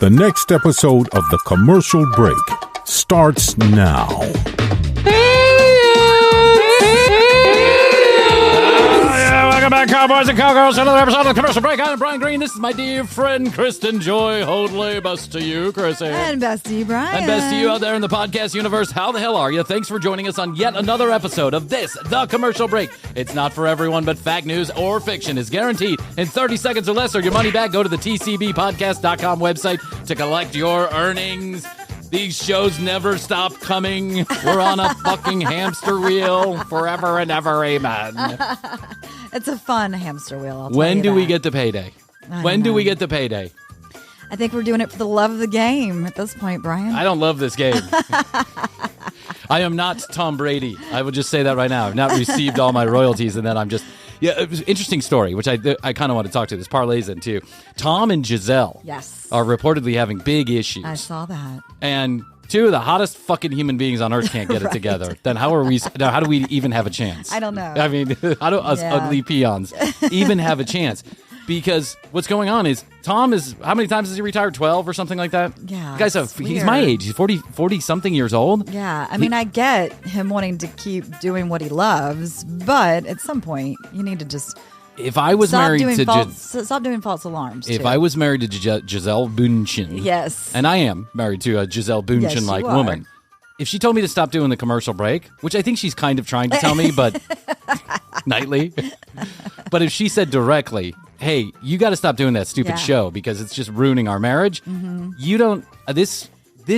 The next episode of The Commercial Break starts now. Welcome back, cowboys and cowgirls, to another episode of The Commercial Break. I'm Brian Green. This is my dear friend, Kristen Joy Hoadley. Best to you, Krissy. And best to you, Brian. And best to you out there in the podcast universe. How the hell are you? Thanks for joining us on yet another episode of this, The Commercial Break. It's not for everyone, but fact, news, or fiction is guaranteed in 30 seconds or less, or your money back. Go to the tcbpodcast.com website to collect your earnings. These shows never stop coming. We're on a fucking hamster wheel forever and ever. Amen. It's a fun hamster wheel. When do we get the payday? When do we get the payday? I think we're doing it for the love of the game at this point, Brian. I don't love this game. I am not Tom Brady. I will just say that right now. I've not received all my royalties, and then I'm just... Yeah, it was an interesting story, which I kind of want to talk to. This parlays into. Tom and Gisele are reportedly having big issues. I saw that. And two of the hottest fucking human beings on earth can't get it together. Then how do we even have a chance? I don't know. I mean, how do us ugly peons even have a chance? Because what's going on is Tom is, how many times has he retired? 12 or something like that? Yeah. He's my age. He's 40 something years old. Yeah. I mean, I get him wanting to keep doing what he loves, but at some point, you need to just if I was stop married to stop doing false alarms. If too. I was married to Gisele Bündchen. Yes. And I am married to a Gisele Bündchen-like woman. If she told me to stop doing the commercial break, which I think she's kind of trying to tell me, but nightly. But if she said directly, hey, you got to stop doing that stupid show because it's just ruining our marriage. Mm-hmm. You don't, this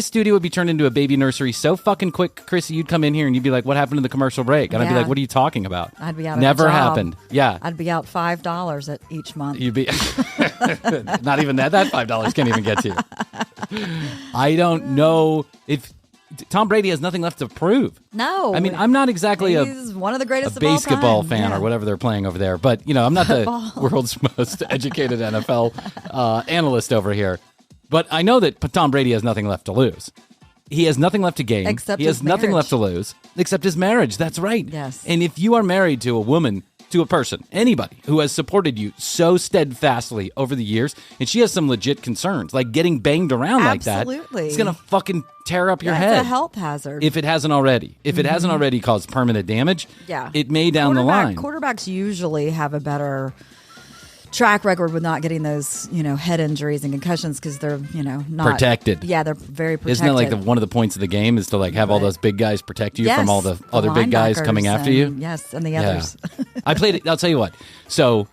studio would be turned into a baby nursery so fucking quick, Krissy, you'd come in here and you'd be like, what happened to the commercial break? And I'd be like, what are you talking about? I'd be out Never of a job. happened. Yeah. I'd be out $5 at each month. You'd be, not even that $5 can't even get to you. I don't know if, Tom Brady has nothing left to prove. No. I mean, I'm not exactly He's one of the greatest a basketball of all time. fan or whatever they're playing over there. But, I'm not the world's most educated NFL analyst over here. But I know that Tom Brady has nothing left to lose. He has nothing left to gain. Except he has his nothing marriage. left to lose except his marriage. That's right. Yes. And if you are married to a woman, to a person, anybody who has supported you so steadfastly over the years, and she has some legit concerns, like getting banged around like that, it's going to fucking tear up your head. It's a health hazard. If it hasn't already. If it hasn't already caused permanent damage, it may down the line. Quarterbacks usually have a better track record with not getting those, head injuries and concussions because they're, not protected. Yeah, they're very protected. Isn't that like one of the points of the game is to have all those big guys protect you from all the other big guys coming after you? Yes, and the others. I played it. I'll tell you what. So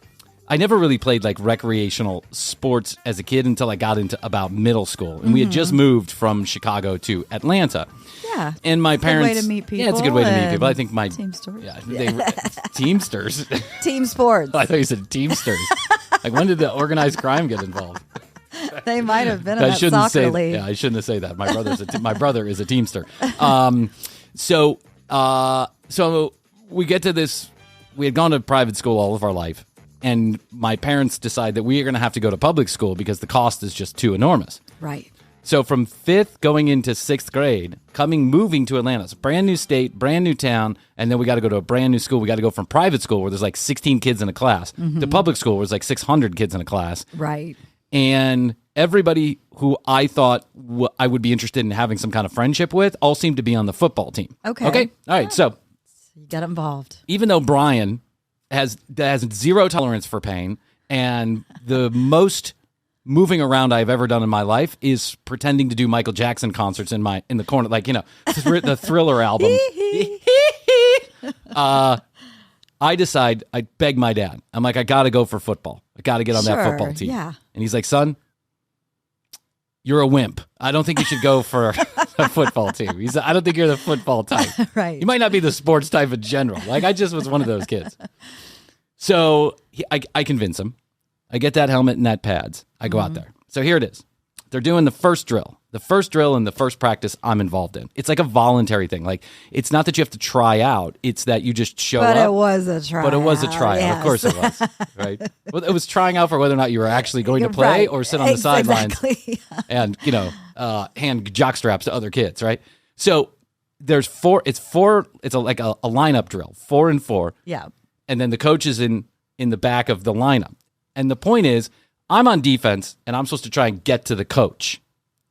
I never really played recreational sports as a kid until I got into about middle school. And we had just moved from Chicago to Atlanta. Yeah. And my parents. Good way to meet people. Yeah, it's a good way to meet people. I think my. Teamsters. Yeah. Teamsters. Team sports. I thought you said Teamsters. When did the organized crime get involved? They might have been in that soccer league. Yeah, I shouldn't have said that. My brother is a Teamster. So we get to this. We had gone to private school all of our life, and my parents decide that we are going to have to go to public school because the cost is just too enormous. Right. So from 5th going into 6th grade, moving to Atlanta. It's a brand new state, brand new town, and then we got to go to a brand new school. We got to go from private school where there's 16 kids in a class to public school where there's 600 kids in a class. Right. And everybody who I thought I would be interested in having some kind of friendship with all seemed to be on the football team. Okay. All right. So you got involved. Even though Brian has zero tolerance for pain, and the most moving around I've ever done in my life is pretending to do Michael Jackson concerts in the corner, the Thriller album. I decide, I beg my dad. I'm like, I got to go for football. I got to get on that football team. Yeah. And he's like, son, you're a wimp. I don't think you should go for a football team. I don't think you're the football type. Right. You might not be the sports type in general. I just was one of those kids. So I convince him. I get that helmet and that pads. I go out there. So here it is. They're doing the first drill. The first drill and the first practice I'm involved in. It's like a voluntary thing. It's not that you have to try out. It's that you just show up. But it was a tryout. But it was a tryout. Yes. Of course it was. Right? Well, it was trying out for whether or not you were actually going to play or sit on the sidelines and, hand jockstraps to other kids, right? So there's four. It's like a lineup drill, 4 and 4. Yeah. And then the coach is in the back of the lineup. And the point is, I'm on defense, and I'm supposed to try and get to the coach.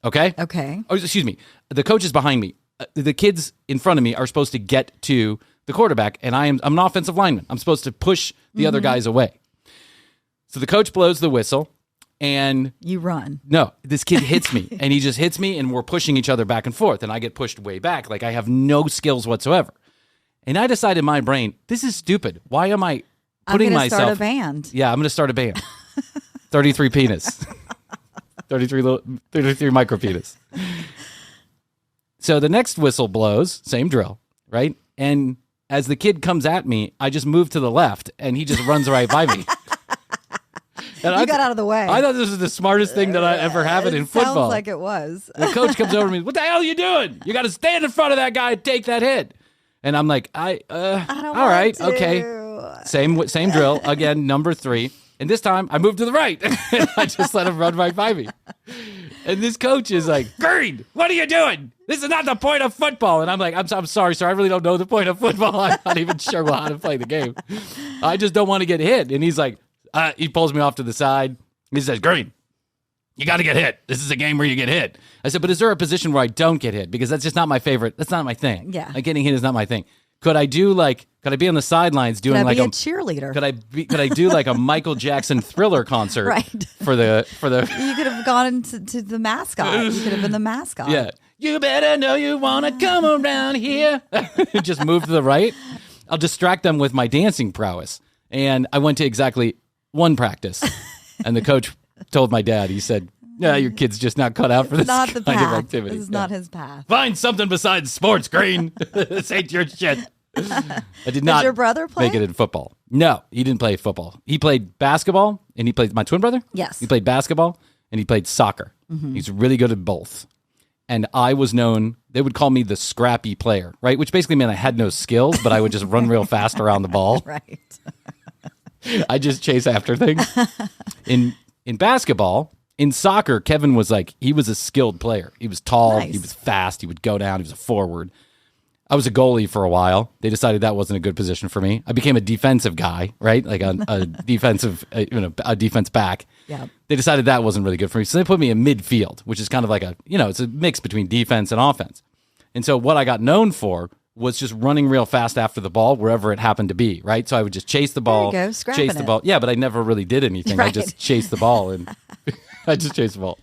Okay? Okay. Oh, excuse me. The coach is behind me. The kids in front of me are supposed to get to the quarterback, and I'm an offensive lineman. I'm supposed to push the other guys away. So the coach blows the whistle, and... You run. No, this kid hits me, and he just hits me, and we're pushing each other back and forth, and I get pushed way back. Like, I have no skills whatsoever. And I decided in my brain, this is stupid. Why am I putting myself... I'm going to start a band. Yeah, I'm going to start a band. 33 penis. 33 micro penis. So the next whistle blows, same drill, right? And as the kid comes at me, I just move to the left, and he just runs right by me. And you got out of the way. I thought this was the smartest thing that I ever happened in football. Sounds like it was. The coach comes over to me. What the hell are you doing? You got to stand in front of that guy and take that hit. And I'm like, I don't all right, want to. okay. Same drill again. Number 3. And this time I moved to the right. And I just let him run right by me. And this coach is like, Green, what are you doing? This is not the point of football. And I'm like, I'm sorry, sir. I really don't know the point of football. I'm not even sure how to play the game. I just don't want to get hit. And he's like, he pulls me off to the side. He says, Green, you got to get hit. This is a game where you get hit. I said, but is there a position where I don't get hit? Because that's just not my favorite. That's not my thing. Yeah. Like getting hit is not my thing. Could I be on the sidelines doing could I like be a cheerleader? Could I do like a Michael Jackson Thriller concert? Right. For the You could have gone to the mascot. You could have been the mascot. Yeah. You better know you want to come around here. Just move to the right. I'll distract them with my dancing prowess. And I went to exactly one practice. And the coach told my dad, he said, "Yeah, your kid's just not cut out for this Not the kind path. of activity. This is not his path." Find something besides sports, Green. This ain't your shit. I did not your brother play? make it in football. No, he didn't play football. He played basketball, and he played my twin brother. Yes. He played basketball, and he played soccer. He's really good at both. And I was known, they would call me the scrappy player, right? Which basically meant I had no skills, but I would just run real fast around the ball. Right. I just chase after things. In basketball, in soccer, Kevin was like, he was a skilled player. He was tall, Nice. he was fast, he would go down, he was a forward. I was a goalie for a while. They decided that wasn't a good position for me. I became a defensive guy, right? Like a defensive, a defense back. Yeah. They decided that wasn't really good for me. So they put me in midfield, which is kind of like it's a mix between defense and offense. And so what I got known for was just running real fast after the ball wherever it happened to be, right? So I would just chase the ball, There you go, scrapping chase the it. ball. Yeah, but I never really did anything. I Right. just chased the ball and I just chased the ball.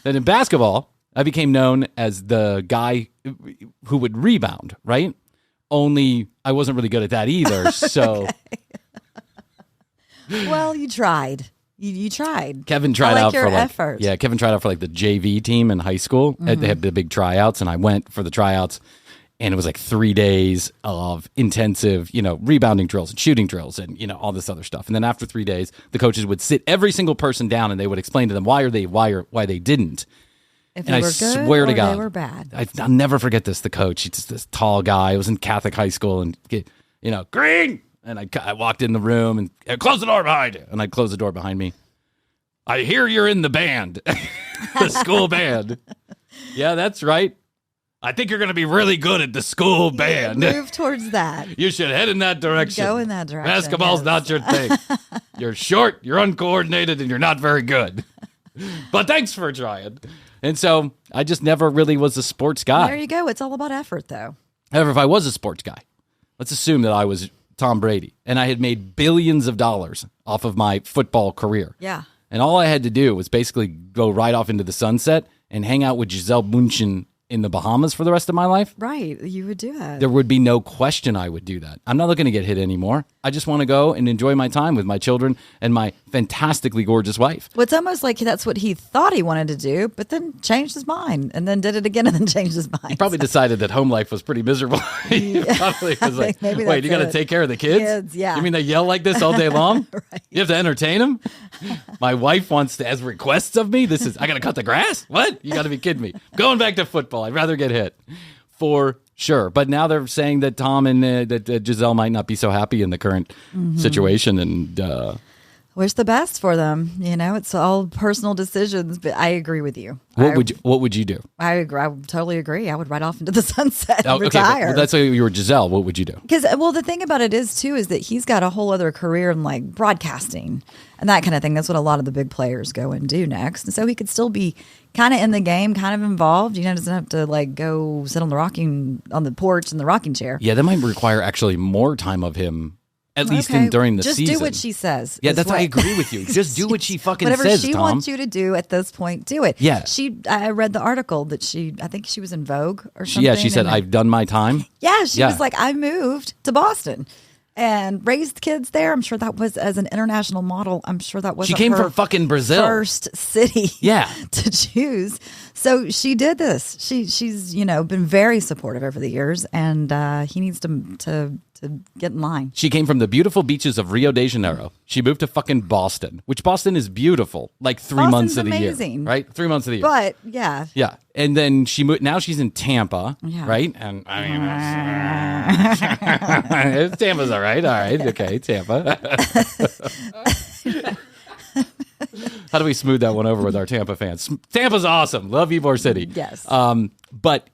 Then in basketball, I became known as the guy who would rebound, right? Only I wasn't really good at that either. So Well, you tried. You tried. Kevin tried I like out your for like effort. yeah, Kevin tried out for like the JV team in high school. They had the big tryouts, and I went for the tryouts, and it was like 3 days of intensive, rebounding drills and shooting drills and all this other stuff. And then after 3 days, the coaches would sit every single person down, and they would explain to them why they didn't. If And they I were good swear to or God, they were bad. I'll never forget this. The coach, he's just this tall guy. I was in Catholic high school, and Green. And I walked in the room and close the door behind you. And I'd close the door behind me. I hear you're in the band, the school band. Yeah, that's right. I think you're going to be really good at the school band. Move towards that. You should head in that direction. Go in that direction. Basketball's yes. not your thing. You're short, you're uncoordinated, and you're not very good. But thanks for trying. And so I just never really was a sports guy. There you go. It's all about effort, though. However, if I was a sports guy, let's assume that I was Tom Brady and I had made billions of dollars off of my football career. Yeah. And all I had to do was basically go right off into the sunset and hang out with Gisele Bündchen in the Bahamas for the rest of my life. Right. You would do that. There would be no question I would do that. I'm not looking to get hit anymore. I just want to go and enjoy my time with my children and my fantastically gorgeous wife. Well, it's almost like that's what he thought he wanted to do, but then changed his mind and then did it again and then changed his mind. He probably decided that home life was pretty miserable. He probably was like, maybe wait, you that's got to it. take care of the kids? Kids, yeah. You mean they yell like this all day long? Right. You have to entertain them? My wife wants to, has requests of me. I got to cut the grass? What? You got to be kidding me. Going back to football. I'd rather get hit. For sure. But now they're saying that Tom and that Gisele might not be so happy in the current situation. And Wish the best for them. It's all personal decisions, but I agree with you. What would you do? I agree. I would totally agree. I would ride off into the sunset and retire. Well, that's why you were Gisele. What would you do? Because, the thing about it is that he's got a whole other career in like broadcasting and that kind of thing. That's what a lot of the big players go and do next. And so he could still be kind of in the game, kind of involved. Doesn't have to like go sit on the porch in the rocking chair. Yeah, that might require actually more time of him. At least during the season. Just do what she says. Yeah, I agree with you. Just do what she fucking says, Whatever she Tom. wants you to do at this point, do it. Yeah. I read the article that I think she was in Vogue or something. Yeah, she said, I've done my time. Yeah, she was like, I moved to Boston and raised kids there. I'm sure that was as an international model. I'm sure that was She came from fucking Brazil. First city to choose. So she did this. She's been very supportive over the years, and he needs to get in line. She came from the beautiful beaches of Rio de Janeiro. She moved to fucking Boston, which Boston is beautiful, like 3 months of the year. Right? 3 months of the year. But, yeah. Yeah. And then she moved, now she's in Tampa, right? And Tampa's all right. All right. Okay, Tampa. How do we smooth that one over with our Tampa fans? Tampa's awesome. Love Ybor City. Yes. But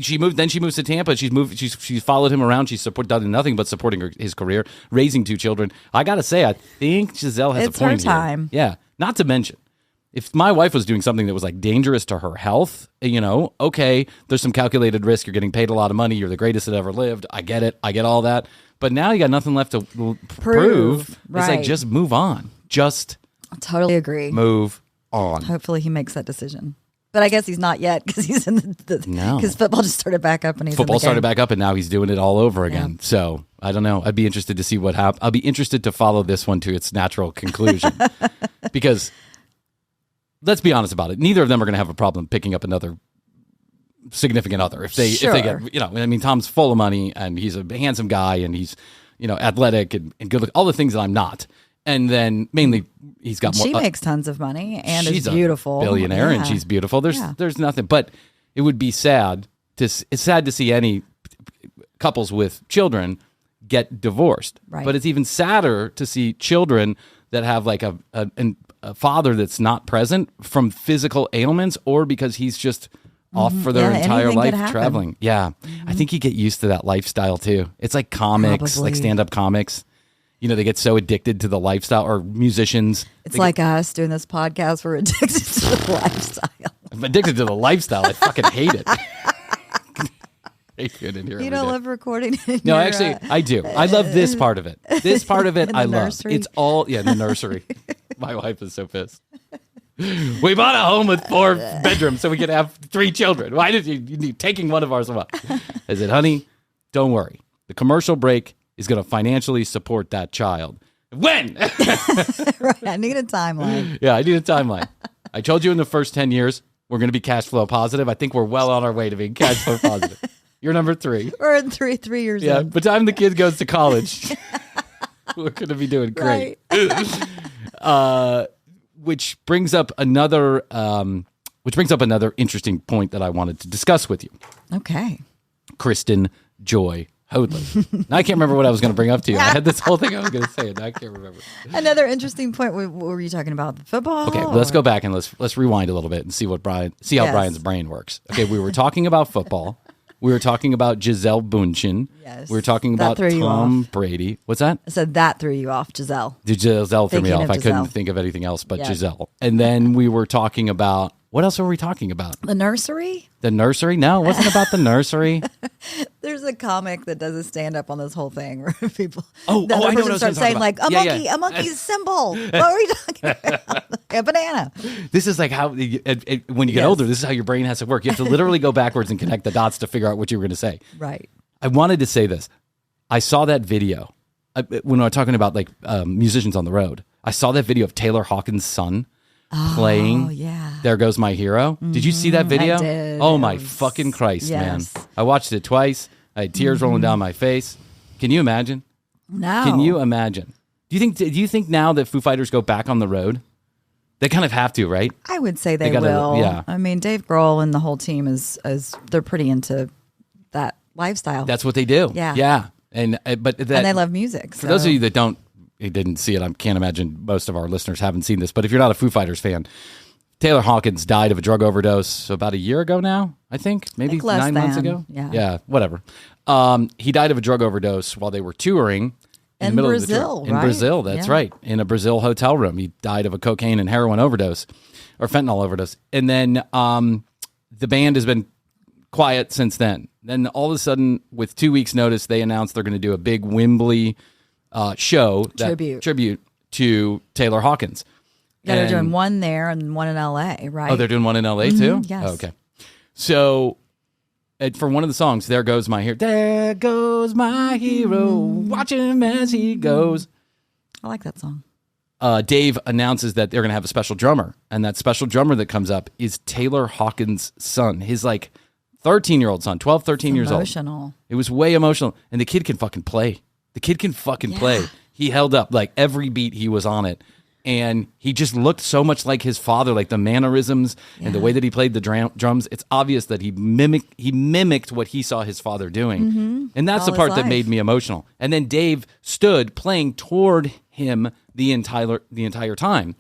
she moved. Then she moves to Tampa. She's followed him around. She's done nothing but supporting his career, raising 2 children. I gotta say, I think Gisele has a point It's her time. Here. Yeah. Not to mention, if my wife was doing something that was like dangerous to her health, okay, there's some calculated risk. You're getting paid a lot of money. You're the greatest that ever lived. I get it. I get all that. But now you got nothing left to prove. Right. It's like, just move on. Just I totally agree. move on. Hopefully he makes that decision. But I guess he's not yet because he's in because football just started back up and he's football started back up and now he's doing it all over again. Yeah. So I don't know. I'd be interested to see what happens. I'll be interested to follow this one to its natural conclusion because let's be honest about it. Neither of them are going to have a problem picking up another significant other if they get Tom's full of money and he's a handsome guy and he's athletic and good look, all the things that I'm not. And then mainly he's got more. She makes tons of money and she's is beautiful. A billionaire and she's beautiful. There's nothing, but it would be sad it's sad to see any couples with children get divorced. Right. But it's even sadder to see children that have like a father that's not present from physical ailments or because he's just off for their entire life traveling. Yeah. Mm-hmm. I think you get used to that lifestyle too. It's like comics, like stand-up comics. They get so addicted to the lifestyle, or musicians. It's like us doing this podcast. We're addicted to the lifestyle. I'm addicted to the lifestyle. I fucking hate it. You don't love recording? No, actually, I do. I love this part of it. This part of it I love. Nursery? It's all, in the nursery. My wife is so pissed. We bought a home with 4 bedrooms so we could have 3 children. Why did you taking one of ours away? I said, honey, don't worry. The commercial break is going to financially support that child. When? Right. I need a timeline. Yeah, I need a timeline. I told you in the first 10 years, we're going to be cash flow positive. I think we're well on our way to being cash flow positive. You're number 3. We're in 3 years. Yeah, by the time the kid goes to college, we're going to be doing great. Right. Which brings up another interesting point that I wanted to discuss with you. Okay. Kristen Joy Hoadley. Now I can't remember what I was going to bring up to you. I had this whole thing I was going to say, and I can't remember. Another interesting point. What were you talking about? Football? Okay, well, let's go back and let's rewind a little bit and see how Brian's brain works. Okay, we were talking about football. We were talking about Gisele Bündchen. Yes. We were talking about Tom Brady. What's that? I said that threw you off, Gisele. Gisele threw me off. I couldn't think of anything else but Gisele. And then we were talking about, what else were we talking about? The nursery? The nursery? No, it wasn't about the nursery. There's a comic that does a stand-up on this whole thing where people I know what I was start saying like, a monkey's symbol. What are we talking about? A banana. This is like how, when you get older, this is how your brain has to work. You have to literally go backwards and connect the dots to figure out what you were going to say. Right. I wanted to say this. I saw that video when we were talking about like musicians on the road. I saw that video of Taylor Hawkins' son playing There Goes My Hero. Mm-hmm. Did you see that video? I did. Oh my fucking Christ, man. I watched it twice. I had tears rolling down my face. Can you imagine? No. Can you imagine? Do you think now that Foo Fighters go back on the road? They kind of have to, right? I would say they will. Yeah. I mean, Dave Grohl and the whole team is they're pretty into that lifestyle. That's what they do. Yeah. Yeah. And they love music. For those of you that don't didn't see it, I can't imagine most of our listeners haven't seen this. But if you're not a Foo Fighters fan, Taylor Hawkins died of a drug overdose about a year ago now, I think. Maybe 9 months ago. Yeah, whatever. He died of a drug overdose while they were touring in the middle Brazil, of the In Brazil, that's right. In a Brazil hotel room. He died of a cocaine and heroin overdose, or fentanyl overdose. And then the band has been quiet since then. Then all of a sudden, with 2 weeks' notice, they announced they're going to do a big Wembley show, tribute to Taylor Hawkins. Yeah, they're doing one there and one in L.A., right? Oh, they're doing one in L.A. too? Yes. Oh, okay. So for one of the songs, There Goes My Hero. There goes my hero, watch him as he goes. I like that song. Dave announces that they're going to have a special drummer, and that special drummer that comes up is Taylor Hawkins' son, his 13-year-old son, 12, 13 years old. Emotional. It was way emotional, and the kid can fucking play. Play. He held up every beat he was on it, and he just looked so much like his father, like the mannerisms and the way that he played the drums. It's obvious that he mimicked what he saw his father doing, and that's the part that made me emotional. And then Dave stood playing toward him the entire time,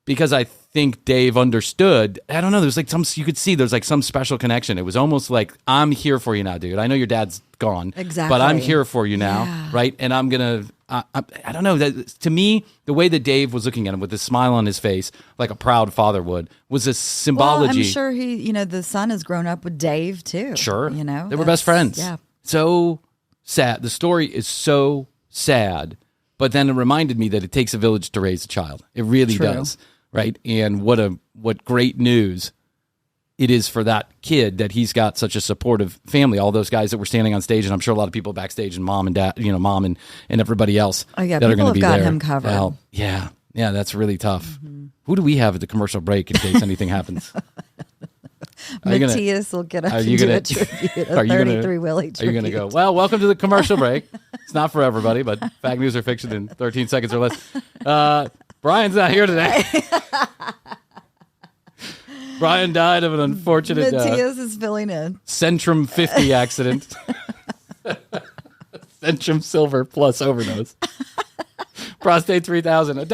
because I think Dave understood. I don't know. There's you could see there's some special connection. It was almost like, I'm here for you now, dude. I know your dad's gone, exactly, but I'm here for you now, right? And I'm gonna. I don't know. To me, the way that Dave was looking at him with a smile on his face, like a proud father would, was a symbology. Well, I'm sure the son has grown up with Dave too. Sure, they were best friends. Yeah. So sad. The story is so sad, but then it reminded me that it takes a village to raise a child. It really does, right? And what great news it is for that kid that he's got such a supportive family. All those guys that were standing on stage, and I'm sure a lot of people backstage, and mom and dad, mom and everybody else that are going to be there. Him covered. Well, yeah, that's really tough. Mm-hmm. Who do we have at the commercial break in case anything happens? Matthias will get up and do a tribute, a 33 Willie tribute. Are you going to go, well, welcome to the commercial break. It's not for everybody, but fact, news, or fiction in 13 seconds or less. Brian's not here today. Brian died of an unfortunate Matthias is filling in. Centrum 50 accident. Centrum Silver plus overdose. Prostate 3000.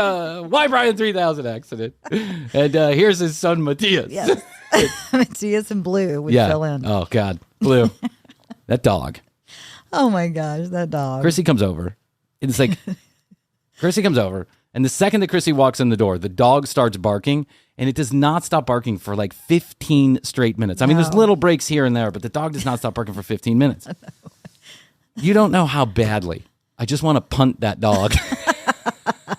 Why Brian 3000 accident. And here's his son, Matthias. Yes. Matthias and Blue would fill in. Oh, God. Blue. That dog. Oh, my gosh. That dog. Krissy comes over. It's like, Krissy comes over. And the second that Krissy walks in the door, the dog starts barking, and it does not stop barking for 15 straight minutes. I mean, there's little breaks here and there, but the dog does not stop barking for 15 minutes. You don't know how badly I just want to punt that dog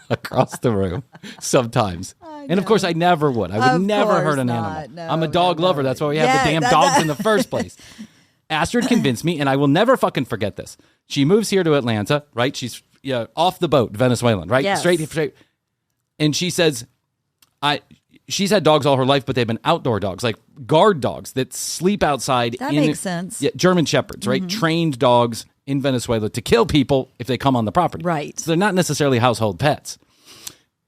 across the room sometimes. And of course, I never would. I would never hurt an animal. No, I'm a dog lover. That's why we have the damn dogs in the first place. Astrid convinced me, and I will never fucking forget this. She moves here to Atlanta, right? She's off the boat, Venezuelan, right? Yes. Straight. And she says, she's had dogs all her life, but they've been outdoor dogs, like guard dogs that sleep outside. That makes sense. Yeah, German Shepherds, right? Trained dogs in Venezuela to kill people if they come on the property. Right. So they're not necessarily household pets.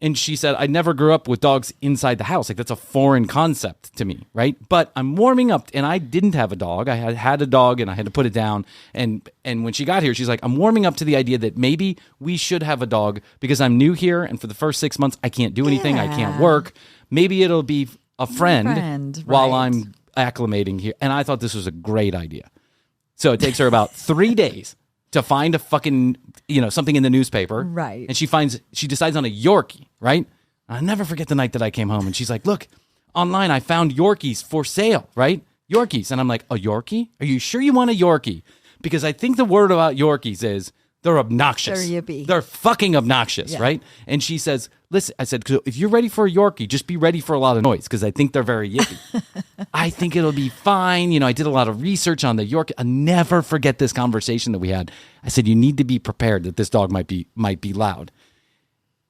And she said, I never grew up with dogs inside the house. Like, that's a foreign concept to me, right? But I'm warming up, and I didn't have a dog. I had a dog, and I had to put it down. And when she got here, she's like, I'm warming up to the idea that maybe we should have a dog because I'm new here, and for the first 6 months, I can't do anything. I can't work. Maybe it'll be a friend while I'm acclimating here. And I thought this was a great idea. So it takes her about 3 days to find a fucking, something in the newspaper. Right. And she decides on a Yorkie, right? I'll never forget the night that I came home and she's like, look, online I found Yorkies for sale, right? Yorkies. And I'm like, a Yorkie? Are you sure you want a Yorkie? Because I think the word about Yorkies is they're obnoxious. They're yippy. They're fucking obnoxious, right? And she says, listen, I said, if you're ready for a Yorkie, just be ready for a lot of noise because I think they're very yippy. I think it'll be fine. I did a lot of research on the Yorkie. I'll never forget this conversation that we had. I said, you need to be prepared that this dog might be loud.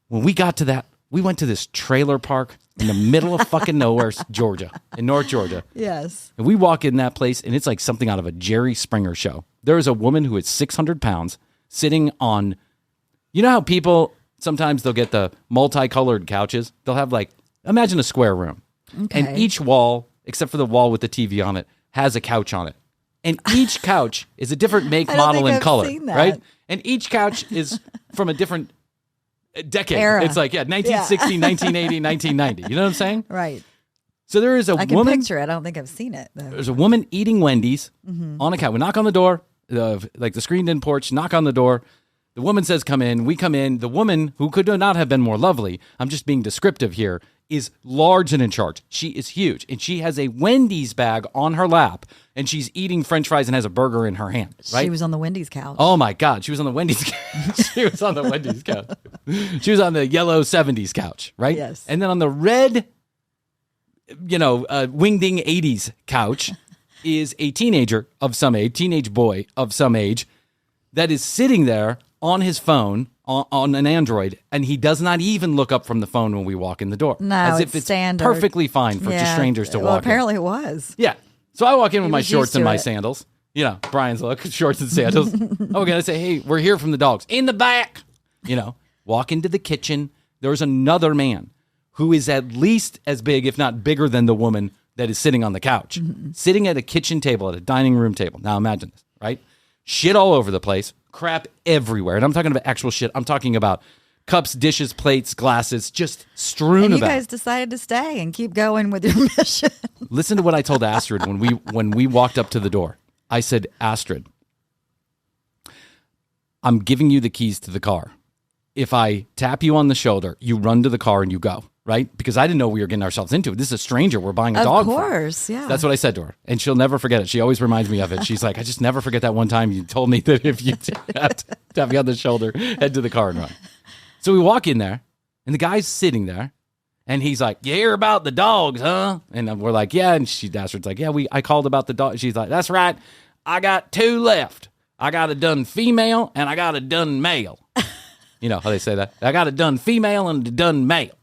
When we got to that, we went to this trailer park in the middle of fucking nowhere, Georgia, in North Georgia. Yes. And we walk in that place, and it's like something out of a Jerry Springer show. There is a woman who is 600 pounds sitting on, how people, sometimes they'll get the multicolored couches. They'll have imagine a square room. Okay. And each wall, except for the wall with the TV on it, has a couch on it. And each couch is a different make, model, and color, right? And each couch is from a different decade. Era. It's like, 1960, 1980, 1990. You know what I'm saying? Right. So there is a I can woman. picture it. I don't think I've seen it, though. There's a woman eating Wendy's on a couch. We knock on the door, like the screened-in porch, knock on the door. The woman says, come in. We come in. The woman, who could not have been more lovely, I'm just being descriptive here, is large and in charge. She is huge. And she has a Wendy's bag on her lap, and she's eating French fries and has a burger in her hand. Right? She was on the Wendy's couch. Oh, my God. She was on the Wendy's couch. She was on the Wendy's couch. She was on the yellow 70s couch, right? Yes. And then on the red, wingding 80s couch is a teenager of some age, teenage boy of some age, that is sitting there on his phone, on an Android, and he does not even look up from the phone when we walk in the door. No, as it's if it's standard. perfectly fine for just strangers to walk apparently in. it was. Yeah. So I walk in with my was shorts used and to my it. sandals. Brian's look, shorts and sandals. Okay, I say, hey, we're here from the dogs. In the back. Walk into the kitchen. There's another man who is at least as big, if not bigger than the woman that is sitting on the couch. Sitting at a kitchen table, at a dining room table. Now imagine this, right? Shit all over the place. Crap everywhere. And I'm talking about actual shit. I'm talking about cups, dishes, plates, glasses, just strewn And you about. guys decided to stay and keep going with your mission. Listen to what I told Astrid when we walked up to the door. I said, Astrid, I'm giving you the keys to the car. If I tap you on the shoulder, you run to the car and you go, right? Because I didn't know we were getting ourselves into it. This is a stranger we're buying a dog Of from. course, yeah. That's what I said to her. And she'll never forget it. She always reminds me of it. She's like, I just never forget that one time you told me that if you tap me on the shoulder, head to the car and run. So we walk in there, and the guy's sitting there, and he's like, you hear about the dogs, huh? And we're like, yeah. And Astrid's like, yeah, I called about the dog. She's like, that's right. I got 2 left. I got a done female, and I got a done male. You know how they say that? I got a done female and a done male.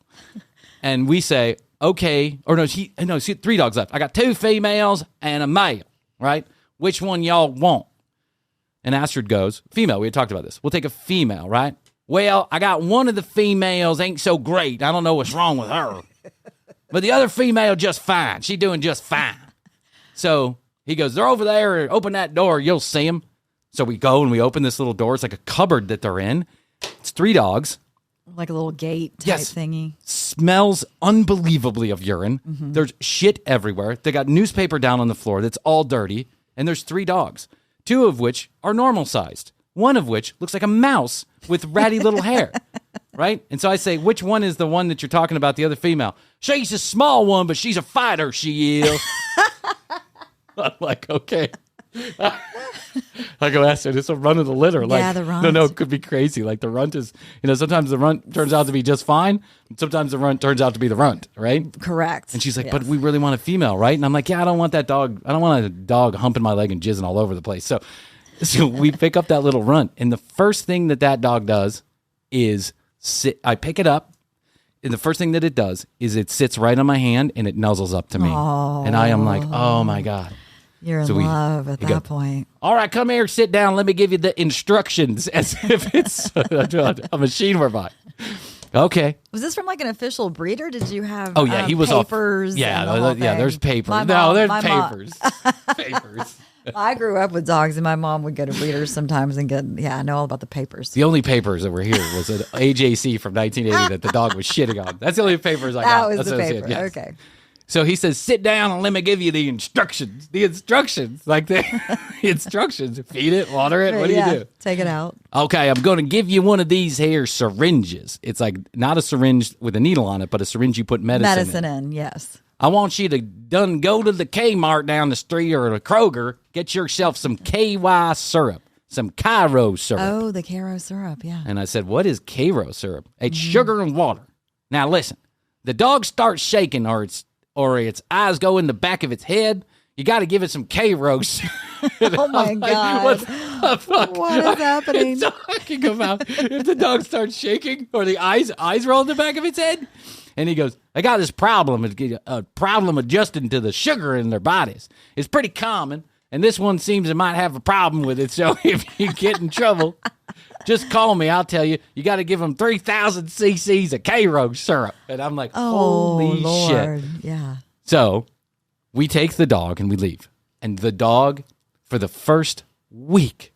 And we say, okay. Or no, she 3 dogs left. I got 2 females and a male, right? Which one y'all want? And Astrid goes, female. We had talked about this. We'll take a female, right? Well, I got one of the females ain't so great. I don't know what's wrong with her. But the other female just fine. She doing just fine. So he goes, they're over there. Open that door. You'll see them. So we go and we open this little door. It's like a cupboard that they're in. It's 3 dogs. Like a little gate type Yes. thingy. Smells unbelievably of urine. There's shit everywhere. They got newspaper down on the floor that's all dirty. And there's 3 dogs, 2 of which are normal sized. One of which looks like a mouse with ratty little hair. Right? And so I say, which one is the one that you're talking about, the other female? She's a small one, but she's a fighter, she is. I'm like, okay. I go, Astrid, it's a run of the litter. Like, the runt. No, it could be crazy. Like the runt is, sometimes the runt turns out to be just fine. And sometimes the runt turns out to be the runt, right? Correct. And she's like, Yes. but we really want a female, right? And I'm like, yeah, I don't want that dog. I don't want a dog humping my leg and jizzing all over the place. So we pick up that little runt. And the first thing that dog does is sit. I pick it up. And the first thing that it does is it sits right on my hand and it nuzzles up to me. And I am like, oh my God. You're in So love at we that go, point. all right, come here, sit down. Let me give you the instructions as if it's a machine we're buying. Okay. Was this from like an official breeder? Did you have Oh, yeah, he was papers? off. Yeah, and the whole there's thing? papers. My No, mom- there's my mom- papers. Papers. I grew up with dogs, and my mom would go to breeders sometimes and I know all about the papers. The only papers that were here was an AJC from 1980 that the dog was shitting on. That's the only papers I got. That was the associated, paper. yes. Okay. So he says, sit down and let me give you the instructions. The instructions. Like the instructions. Feed it, water it. What do you do? Take it out. Okay, I'm going to give you one of these here syringes. It's like not a syringe with a needle on it, but a syringe you put medicine in. Yes. I want you to go to the Kmart down the street or the Kroger, get yourself some KY syrup, some Cairo syrup. Oh, the Cairo syrup, yeah. And I said, what is Cairo syrup? It's sugar and water. Now listen, the dog starts shaking or its eyes go in the back of its head. You got to give it some Cairo syrup. Oh my God. What the fuck? What is happening? Talking about if the dog starts shaking or the eyes roll in the back of its head. And he goes, I got this problem, a problem adjusting to the sugar in their bodies. It's pretty common, and this one seems it might have a problem with it. So if you get in trouble, just call me. I'll tell you. You got to give them 3,000 cc's of Cairo syrup. And I'm like, holy Lord. shit. Yeah. So we take the dog and we leave. And the dog, for the first week,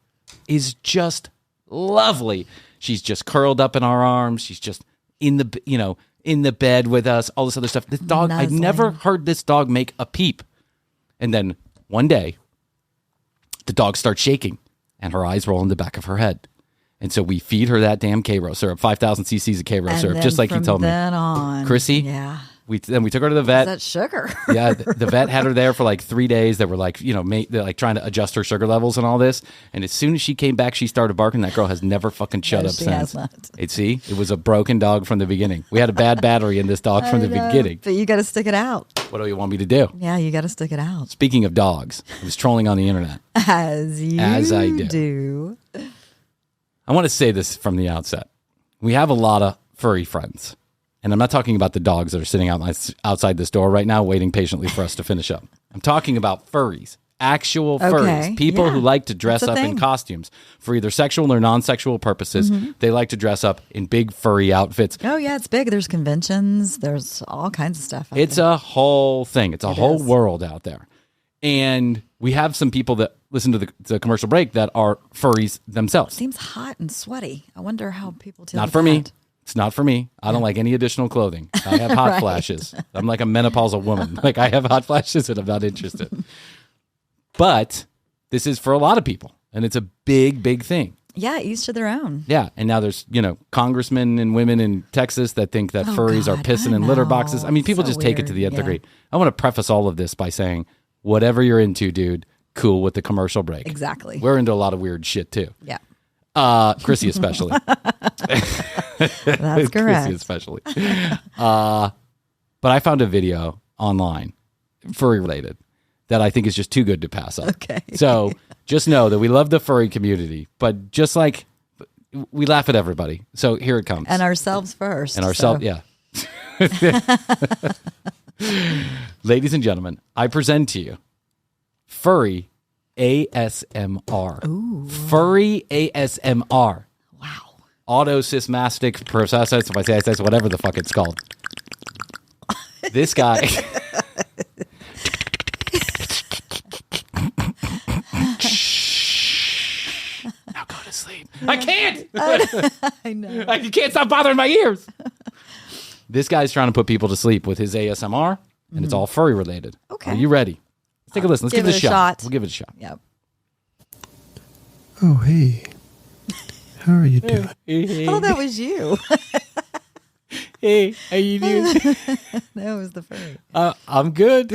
is just lovely. She's just curled up in our arms. She's just in the bed with us, all this other stuff. This dog, I've never heard this dog make a peep. And then one day, the dog starts shaking and her eyes roll in the back of her head. And so we feed her that damn K-Row syrup, 5,000 cc's of K-Row syrup, just like you told me. Then on, Krissy, yeah. Then we took her to the vet. That's sugar. Yeah, the vet had her there for like 3 days. They were like, they're like trying to adjust her sugar levels and all this. And as soon as she came back, she started barking. That girl has never fucking shut up since. It was a broken dog from the beginning. We had a bad battery in this dog from the beginning. But you got to stick it out. What do you want me to do? Yeah, you got to stick it out. Speaking of dogs, I was trolling on the internet. As I do. I want to say this from the outset. We have a lot of furry friends. And I'm not talking about the dogs that are sitting outside this door right now waiting patiently for us to finish up. I'm talking about furries, actual furries, people who like to dress up in costumes for either sexual or non-sexual purposes. Mm-hmm. They like to dress up in big furry outfits. Oh, yeah, it's big. There's conventions. There's all kinds of stuff. It's a whole thing. It's a whole world out there. And we have some people that listen to the commercial break that are furries themselves. Seems hot and sweaty. I wonder how people deal with that. Not for me. It's not for me. I don't like any additional clothing. I have hot flashes. I'm like a menopausal woman. Like I have hot flashes and I'm not interested. But this is for a lot of people. And it's a big, big thing. Yeah, each to their own. Yeah. And now there's, congressmen and women in Texas that think that furries are pissing in litter boxes. I mean, people just take it to the nth degree. I want to preface all of this by saying, whatever you're into, dude, cool with the commercial break. Exactly. We're into a lot of weird shit too. Yeah. Krissy especially. That's correct. Krissy especially. But I found a video online, furry related, that I think is just too good to pass up. Okay. So just know that we love the furry community, but just like we laugh at everybody. So here it comes. And ourselves first. And ourselves, yeah. Ladies and gentlemen, I present to you Furry ASMR. Ooh. Furry ASMR. Wow. Autosysmastic processes, if I say it, whatever the fuck it's called. This guy. Now go to sleep. I can't. I know. You can't stop bothering my ears. This guy's trying to put people to sleep with his ASMR, and it's all furry related. Okay. Are you ready? Let's take a listen. Let's give it a shot. We'll give it a shot. Yep. Oh, hey. How are you doing? Oh, that was you. Hey, how you doing? That was the furry. I'm good.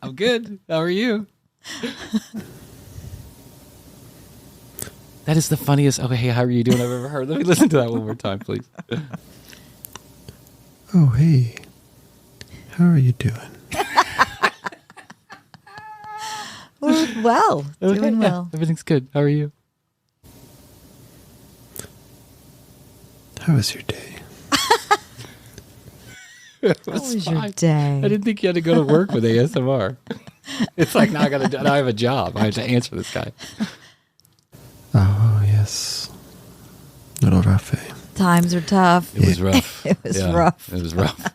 I'm good. How are you? That is the funniest. Okay, hey, how are you doing? I've ever heard. Let me listen to that one more time, please. Oh, hey. How are you doing? Well, doing well. Everything's good. How are you? How was your day? How was your day? I didn't think you had to go to work with ASMR. It's like now I have a job. I have to answer this guy. Oh, yes. A little rough, eh? Times are tough. It was rough. It was rough. It was rough.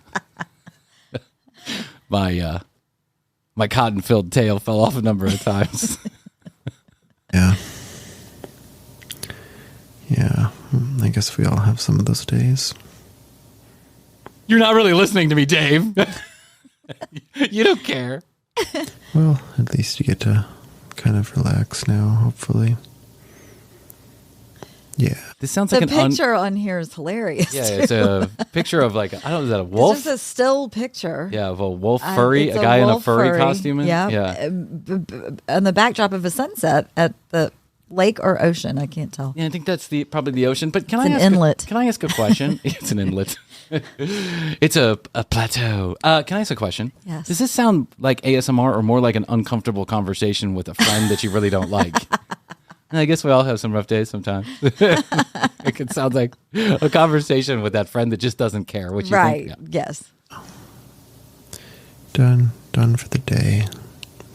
My cotton-filled tail fell off a number of times. Yeah. Yeah. I guess we all have some of those days. You're not really listening to me, Dave. You don't care. Well, at least you get to kind of relax now, hopefully. Yeah. This sounds The like picture on here is hilarious. Yeah, too. it's a picture of like, I don't know, is that a wolf? It's just a still picture. Yeah, of a wolf furry, It's a guy in a wolf furry costume. Yeah. And the backdrop of a sunset at the lake or ocean. I can't tell. Yeah, I think that's probably the ocean. But can It's I an ask inlet. Can I ask a question? It's an inlet. It's a plateau. Can I ask a question? Yes. Does this sound like ASMR or more like an uncomfortable conversation with a friend that you really don't like? And I guess we all have some rough days sometimes. It sounds like a conversation with that friend that just doesn't care what you Right. think. Yes. Done for the day.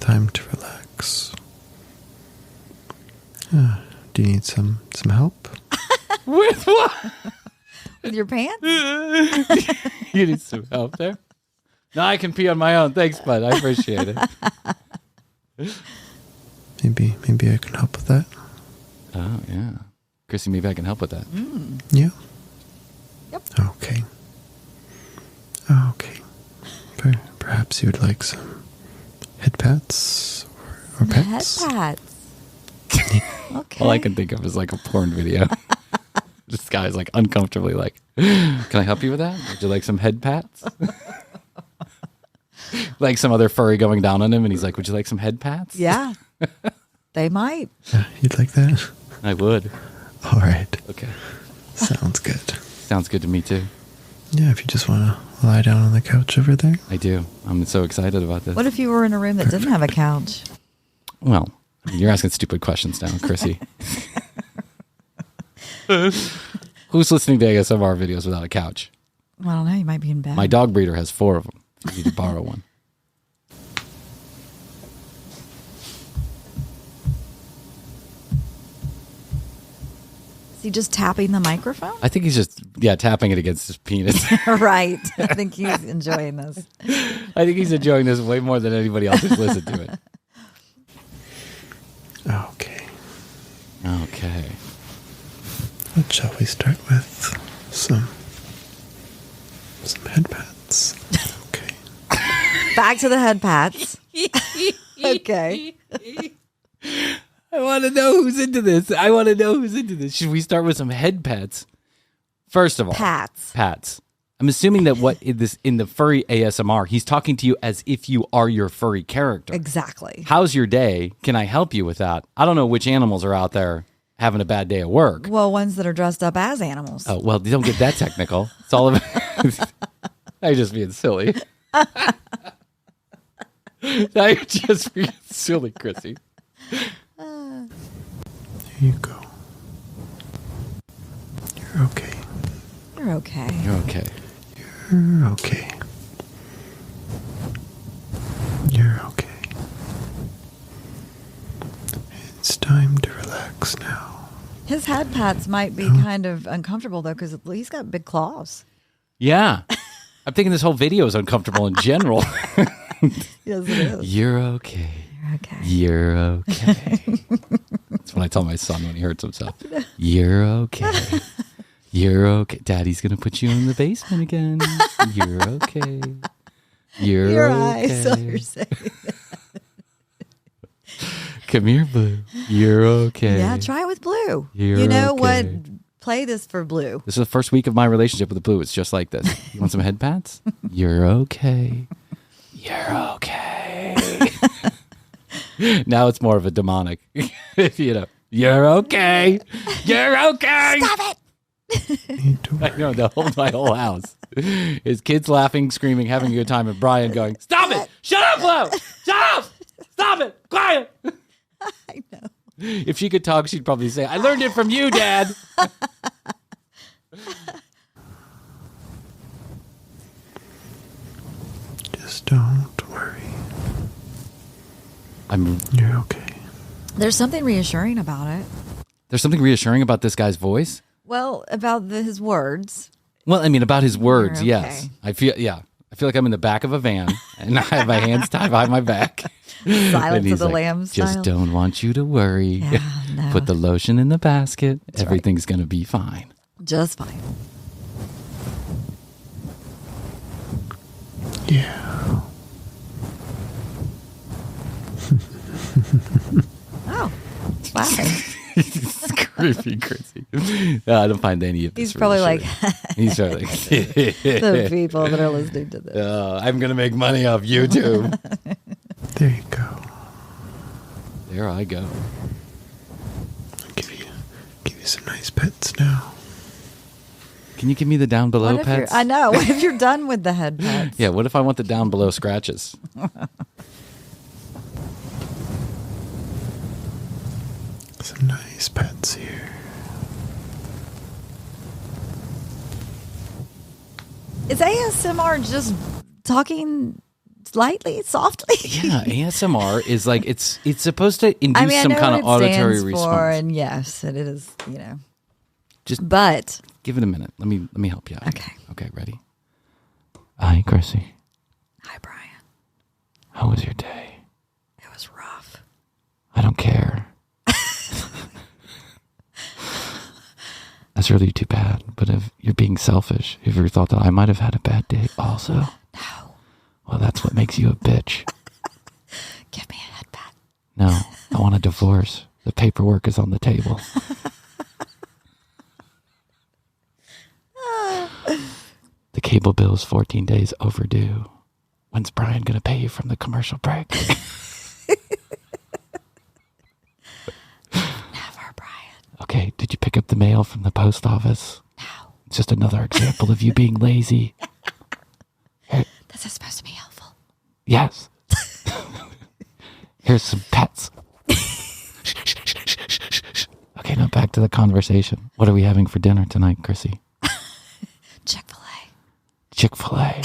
Time to relax. Do you need some help? With what? With your pants? You need some help there? No, I can pee on my own. Thanks, bud. I appreciate it. Maybe I can help with that. Oh, yeah. Krissy, maybe I can help with that. Yeah. Yep. Okay. Okay. Perhaps you would like some head pats or pets? Head pats. Okay. All I can think of is like a porn video. This guy's like uncomfortably like, can I help you with that? Would you like some head pats? Like some other furry going down on him, and he's like, would you like some head pats? Yeah. They might. You'd like that? I would. All right. Okay. Sounds good. Sounds good to me too. Yeah, if you just want to lie down on the couch over there. I do. I'm so excited about this. What if you were in a room that didn't have a couch? Well, you're asking stupid questions now, Krissy. Who's listening to ASMR videos without a couch? Well, I don't know. You might be in bed. My dog breeder has 4 of them. You need to borrow one. Is he just tapping the microphone? I think he's just, tapping it against his penis. Right. I think he's enjoying this. I think he's enjoying this way more than anybody else who's listened to it. Okay. Okay. What shall we start with? Some head pats. Okay. Back to the head pats. Okay. I want to know who's into this. Should we start with some head pats? First of all, pats. I'm assuming that in the furry ASMR, he's talking to you as if you are your furry character. Exactly. How's your day? Can I help you with that? I don't know which animals are out there having a bad day at work. Well, ones that are dressed up as animals. Oh, well, don't get that technical. It's all about... I'm just being silly. I'm just being silly, Krissy. There you go. You're okay. You're okay. You're okay. You're okay. You're okay. It's time to relax now. His head pats might be kind of uncomfortable, though, because he's got big claws. Yeah. I'm thinking this whole video is uncomfortable in general. Yes, it is. You're okay. You're okay. You're okay. That's what I tell my son when he hurts himself. You're okay. You're okay. Daddy's going to put you in the basement again. You're okay. You're okay. Eyes are saying that. Come here, Blue. You're okay. Yeah, try it with Blue. You're you know okay. what? Play this for Blue. This is the first week of my relationship with the Blue. It's just like this. You want some head pats? You're okay. You're okay. Now it's more of a demonic. You're okay. You're okay. Stop it. I know, my whole house is kids laughing, screaming, having a good time, and Bryan going, stop it! Shut up, Blue! Shut up! Stop it! Quiet! I know. If she could talk, she'd probably say, I learned it from you, Dad. Just don't worry. You're okay. There's something reassuring about it. There's something reassuring about this guy's voice? Well, about his words. Well, I mean, about his words, You're okay. yes. I feel like I'm in the back of a van, and I have my hands tied behind my back. Silence of the Lambs style. Just don't want you to worry. Yeah, no. Put the lotion in the basket. That's Everything's going to be fine. Just fine. Yeah. Oh, wow. It's creepy, Krissy. No, I don't find any of this. He's probably like, He's probably like, the people that are listening to this. I'm going to make money off YouTube. There you go. There I go. I'll give you some nice pets now. Can you give me the down below What if pets? I know. What if you're done with the head pets? Yeah, what if I want the down below scratches? Some nice pets here. Is ASMR just talking lightly, softly? Yeah, ASMR is like it's supposed to induce I some know kind of what it auditory stands response. for, and yes, it is. Just But give it a minute. Let me help you out. Okay. Okay, ready? Hi, Krissy. hi, Bryan. How was your day? It was rough. I don't care. was really too bad. But if you're being selfish, have you ever thought that I might have had a bad day also? No. Well, that's what makes you a bitch. Give me a head pat. No, I want a divorce. The paperwork is on the table. The cable bill is 14 days overdue. When's Bryan going to pay you from the commercial break? Never, Bryan. Okay, did you pick up the mail from the post office? No. It's just another example of you being lazy. This is supposed to be helpful. Yes. Here's some pets. Okay, now back to the conversation. What are we having for dinner tonight, Krissy? Chick-fil-A. Chick-fil-A.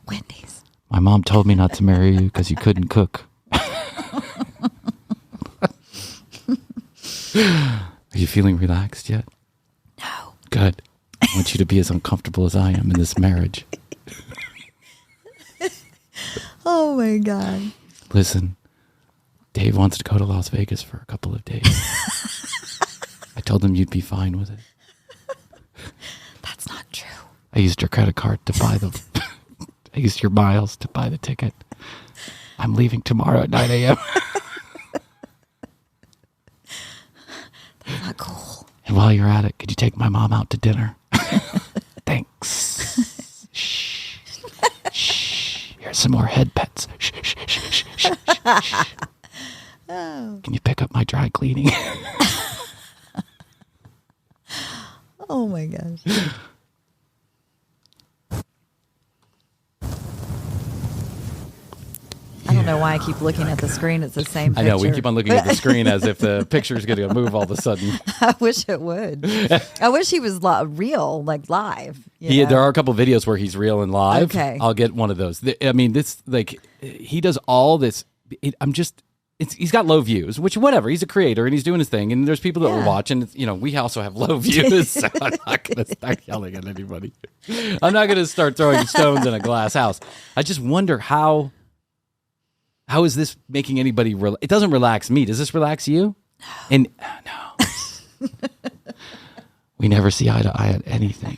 Wendy's. My mom told me not to marry you because you couldn't cook. Are you feeling relaxed yet? No. Good. I want you to be as uncomfortable as I am in this marriage. Oh, my God. Listen, Dave wants to go to Las Vegas for a couple of days. I told him you'd be fine with it. That's not true. I used your credit card to buy the... I used your miles to buy the ticket. I'm leaving tomorrow at 9 a.m. That's not cool. And while you're at it, could you take my mom out to dinner? Thanks. Shh. Shh. Here's some more head pets. Shh, shh, shh, shh, shh, shh. Oh. Can you pick up my dry cleaning? Oh, my gosh. I don't know why I keep looking at the screen. It's the same picture. I know, we keep on looking at the screen as if the picture's going to move all of a sudden. I wish it would. I wish he was real, like live. There are a couple videos where he's real and live. Okay. I'll get one of those. I mean, this, like, he does all this. He's got low views, which whatever. He's a creator and he's doing his thing. And there's people that were watching. You know, we also have low views. So I'm not going to start yelling at anybody. I'm not going to start throwing stones in a glass house. I just wonder how is this making anybody? It doesn't relax me. Does this relax you? No. And no. We never see eye to eye on anything.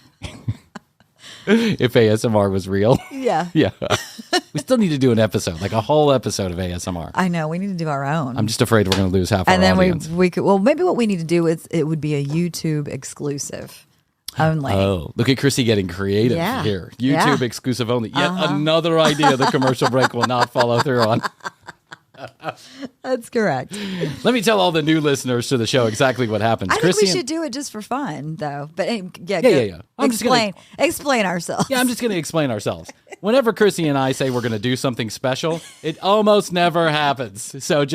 If ASMR was real. Yeah. Yeah. We still need to do an episode, like a whole episode of ASMR. I know. We need to do our own. I'm just afraid we're going to lose half and our then audience. we could, well, maybe what we need to do is it would be a YouTube exclusive only. Oh, look at Krissy getting creative here. YouTube exclusive only. Yet another idea the commercial break will not follow through on. That's correct. Let me tell all the new listeners to the show exactly what happens. I think we should do it just for fun, though. But yeah. Explain ourselves. Yeah, I'm just going to explain ourselves. Whenever Krissy and I say we're going to do something special, it almost never happens. So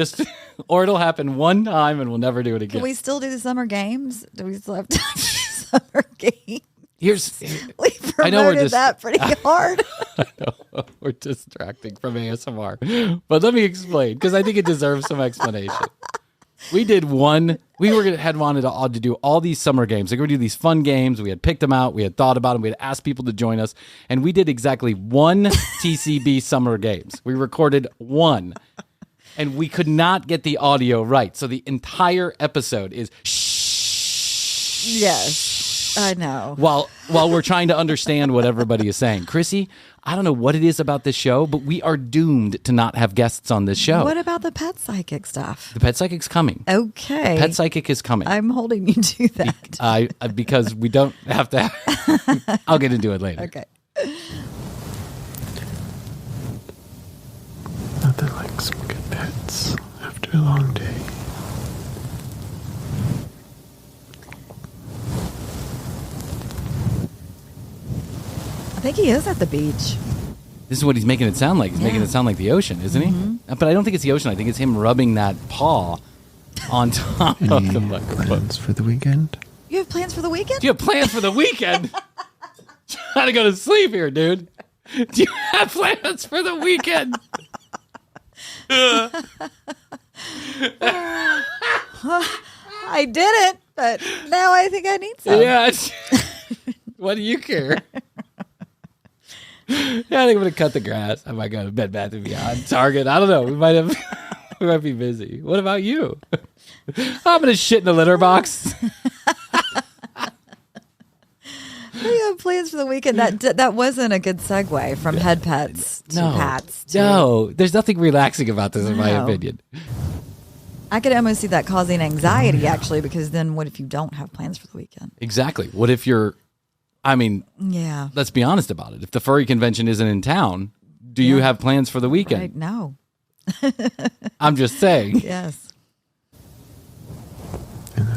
or it'll happen one time and we'll never do it again. Can we still do the summer games? Do we still have time for summer games? We promoted that pretty hard. I know, we're distracting from ASMR. But let me explain, because I think it deserves some explanation. We did one. Had wanted to do all these summer games. Like, we do these fun games. We had picked them out. We had thought about them. We had asked people to join us. And we did exactly one TCB summer games. We recorded one. And we could not get the audio right. So the entire episode is shh. Yes. I know. While we're trying to understand what everybody is saying. Krissy, I don't know what it is about this show, but we are doomed to not have guests on this show. What about the pet psychic stuff? The pet psychic's coming. Okay. The pet psychic is coming. I'm holding you to that. Because we don't have to. I'll get into it later. Okay. Nothing like some good pets after a long day. I think he is at the beach. This is what he's making it sound like. He's making it sound like the ocean, isn't he? But I don't think it's the ocean. I think it's him rubbing that paw on top of the microphone. Plans for the weekend? You have plans for the weekend? Do you have plans for the weekend? Trying to go to sleep here, dude. Do you have plans for the weekend? I didn't, but now I think I need some. Yeah. What do you care? Yeah, I think I'm going to cut the grass. I might go to Bed Bath & Beyond, Target. I don't know. We might be busy. What about you? I'm going to shit in the litter box. you have plans for the weekend? That wasn't a good segue from head pets to pats. No, there's nothing relaxing about this, in my opinion. I could almost see that causing anxiety, actually, because then what if you don't have plans for the weekend? Exactly. What if you're, yeah. Let's be honest about it. If the furry convention isn't in town, do you have plans for the weekend? Right, no. I'm just saying. Yes. And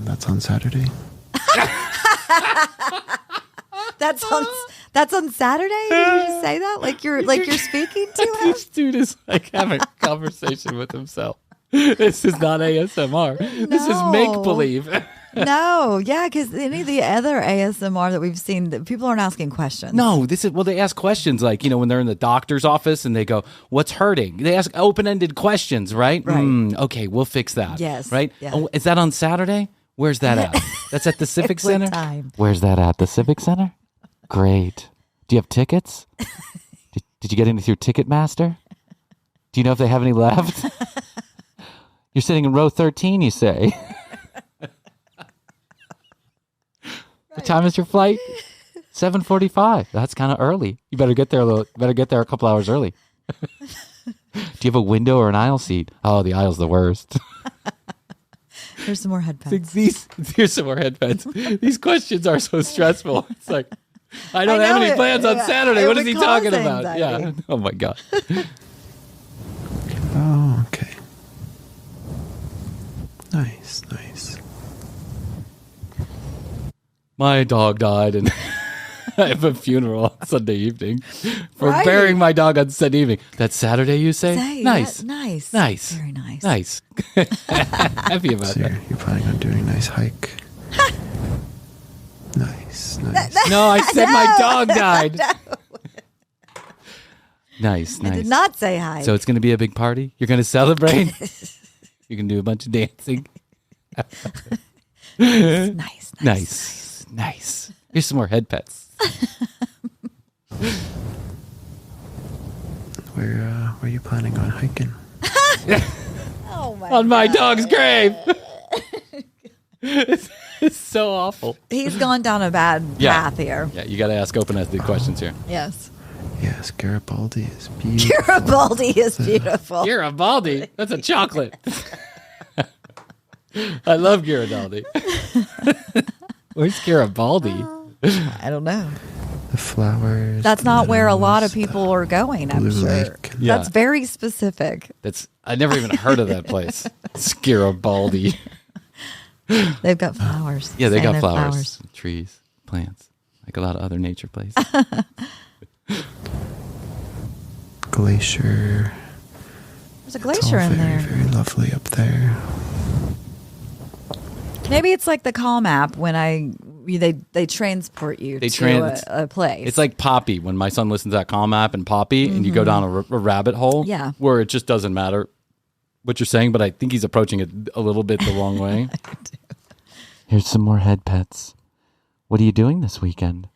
that's on Saturday. That's on Saturday? Did you just say that? Like you're speaking to him? This dude is like having a conversation with himself. This is not ASMR. This is make-believe. No, yeah, because any of the other ASMR that we've seen, people aren't asking questions. No, they ask questions like, when they're in the doctor's office and they go, what's hurting? They ask open-ended questions, right? Right. Okay, we'll fix that. Yes. Right? Yeah. Oh, is that on Saturday? Where's that at? That's at the Civic Center? Time. Where's that at? The Civic Center? Great. Do you have tickets? Did you get into your Ticketmaster? Do you know if they have any left? You're sitting in row 13, you say. What time is your flight? 7:45. That's kind of early. You better get there a couple hours early. Do you have a window or an aisle seat? Oh, the aisle's the worst. Here's some more head pets. Here's some more head pets. These questions are so stressful. It's like, I don't have any plans on Saturday. What is he talking about? Anxiety. Yeah. Oh my God. Oh, okay. Nice. My dog died, and I have a funeral on Sunday evening for burying my dog on Sunday evening. That's Saturday, you say? Nice. Nice. Very nice. Nice. Happy about So that. you're planning on doing a nice hike. Nice. No, I said my dog died. Nice. I did not say hi. So it's going to be a big party? You're going to celebrate? You can do a bunch of dancing? Nice. Here's some more head pets. Where are you planning on hiking? Oh my On my dog's grave. It's so awful. He's gone down a bad path here. Yeah, you got to ask open-ended questions here. Yes. Yes, Garibaldi is beautiful. Garibaldi is beautiful. Garibaldi? That's a chocolate. I love Garibaldi. Where's Garibaldi? I don't know. The flowers. That's not where a lot of people are going, I'm blue sure. lake. Yeah. That's very specific. I never even heard of that place. It's Garibaldi. They've got flowers. Yeah, they Saying got they're flowers, trees, plants, like a lot of other nature places. Glacier. There's a glacier in there. Very lovely up there. Maybe it's like the Calm app when they transport you to a place. It's like Poppy when my son listens to that Calm app and Poppy, and you go down a rabbit hole. Yeah. Where it just doesn't matter what you're saying, but I think he's approaching it a little bit the wrong way. Here's some more head pets. What are you doing this weekend?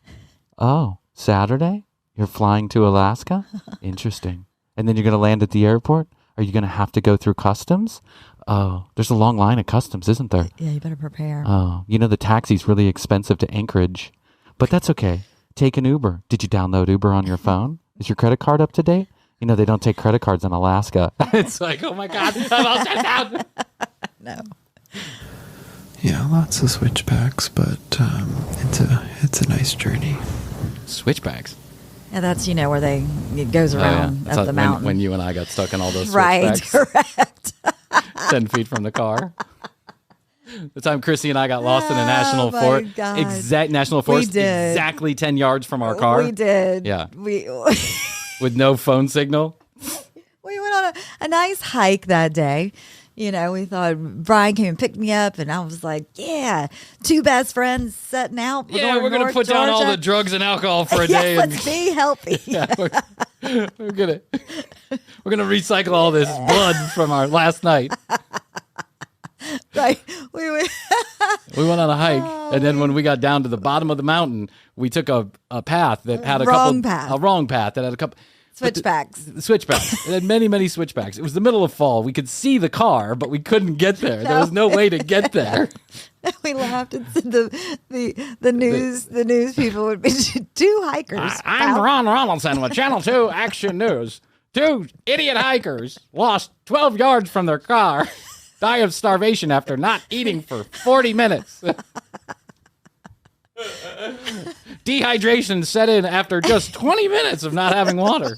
Oh, Saturday? You're flying to Alaska? Interesting. And then you're going to land at the airport? Are you going to have to go through customs? Oh, there's a long line of customs, isn't there? Yeah, you better prepare. Oh, the taxi's really expensive to Anchorage. But that's okay. Take an Uber. Did you download Uber on your phone? Is your credit card up to date? They don't take credit cards in Alaska. It's like, oh my God, I'm all stressed out. No. Yeah, lots of switchbacks, but it's a nice journey. Switchbacks? Yeah, that's, where it goes around That's up the mountain. When you and I got stuck in all those right, switchbacks. correct. 10 feet from the car. The time Krissy and I got lost in a national forest. National forest. We did. Exactly 10 yards from our car. We did. Yeah. We With no phone signal. We went on a nice hike that day. We thought Bryan came and picked me up, and I was like, yeah, two best friends setting out. We're going to put down all the drugs and alcohol for a day. Let's be healthy. Yeah, we're gonna recycle all this blood from our last night. Right. We went on a hike, and then when we got down to the bottom of the mountain, we took a path that had a wrong path that had a couple switchbacks. Switchbacks. It had many, many switchbacks. It was the middle of fall. We could see the car, but we couldn't get there. There was no way to get there. We laughed and said the news people would be two hikers. I'm Ron Ronaldson with Channel 2 Action News. Two idiot hikers lost 12 yards from their car, die of starvation after not eating for 40 minutes. Dehydration set in after just 20 minutes of not having water.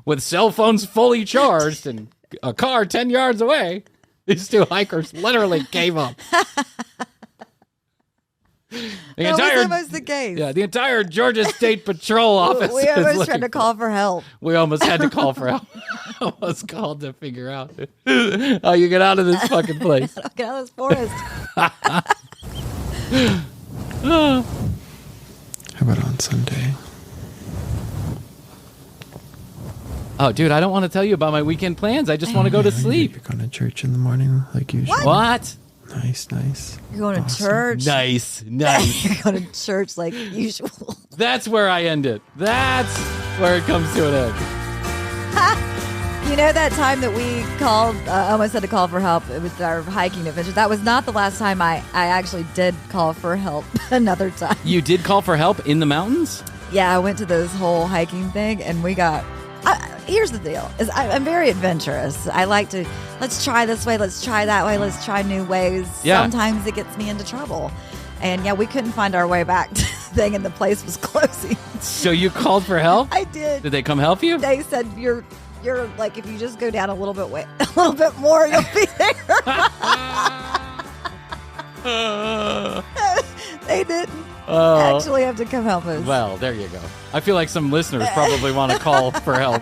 With cell phones fully charged and a car 10 yards away, these two hikers literally gave up. That was almost the case. Yeah, the entire Georgia State Patrol office. We almost tried to call for help. We almost had to call for help. Almost called to figure out how you get out of this fucking place. Get out of this forest. How about on Sunday? Oh, dude, I don't want to tell you about my weekend plans. I just want to go to sleep. You're going to church in the morning like usual. What? Nice. You're going to church. Nice. You're going to church like usual. That's where I end it. That's where it comes to an end. You know that time that we called, almost had to call for help with our hiking adventure? That was not the last time I actually did call for help another time. You did call for help in the mountains? Yeah, I went to this whole hiking thing and we got... here's the deal: I'm very adventurous. I like to let's try this way, let's try that way, let's try new ways. Yeah. Sometimes it gets me into trouble, and yeah, we couldn't find our way back to the thing, and the place was closing. So you called for help? I did. Did they come help you? They said you're like, if you just go down a little bit more, you'll be there. They didn't actually have to come help us. Well, there you go. I feel like some listeners probably want to call for help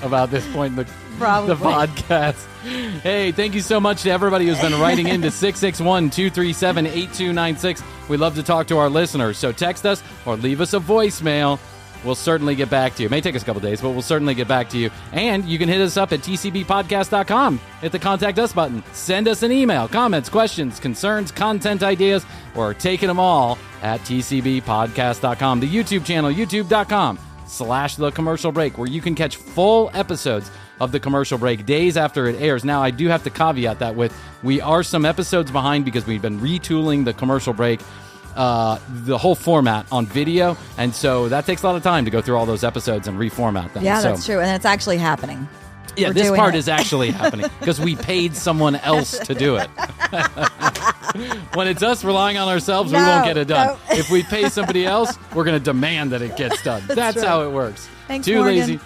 about this point in the podcast. Hey, thank you so much to everybody who's been writing into 661-237-8296. We love to talk to our listeners, so text us or leave us a voicemail. We'll certainly get back to you. It may take us a couple days, but we'll certainly get back to you. And you can hit us up at tcbpodcast.com. Hit the Contact Us button. Send us an email. Comments, questions, concerns, content ideas. We're taking them all at tcbpodcast.com. The YouTube channel, youtube.com/The Commercial Break, where you can catch full episodes of The Commercial Break days after it airs. Now, I do have to caveat that with we are some episodes behind because we've been retooling The Commercial Break, the whole format on video, and so that takes a lot of time to go through all those episodes and reformat them. Yeah, that's true, and it's actually happening. Yeah, this part is actually happening because we paid someone else to do it. When it's us relying on ourselves, we won't get it done. No. If we pay somebody else, we're going to demand that it gets done. That's right. how it works. Thanks, Too Morgan. lazy.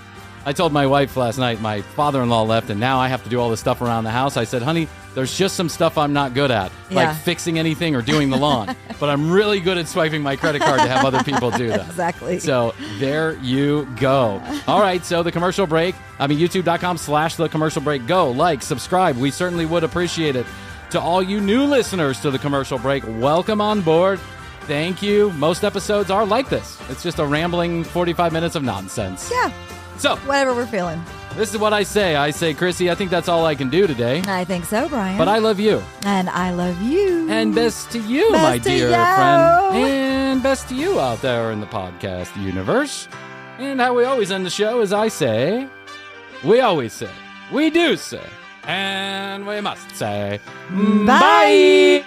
I told my wife last night, my father-in-law left, and now I have to do all this stuff around the house. I said, honey, there's just some stuff I'm not good at, like fixing anything or doing the lawn. But I'm really good at swiping my credit card to have other people do that. Exactly. So there you go. All right, so The Commercial Break, youtube.com/The Commercial Break. Go, like, subscribe. We certainly would appreciate it. To all you new listeners to The Commercial Break, welcome on board. Thank you. Most episodes are like this. It's just a rambling 45 minutes of nonsense. Yeah. So, whatever we're feeling. this is what I say. I say, Krissy, I think that's all I can do today. I think so, Brian. But I love you. And I love you. And best to you, Best my to dear you. friend. And best to you out there in the podcast universe. And how we always end the show is I say, we always say, we do say, and we must say, Bye. bye.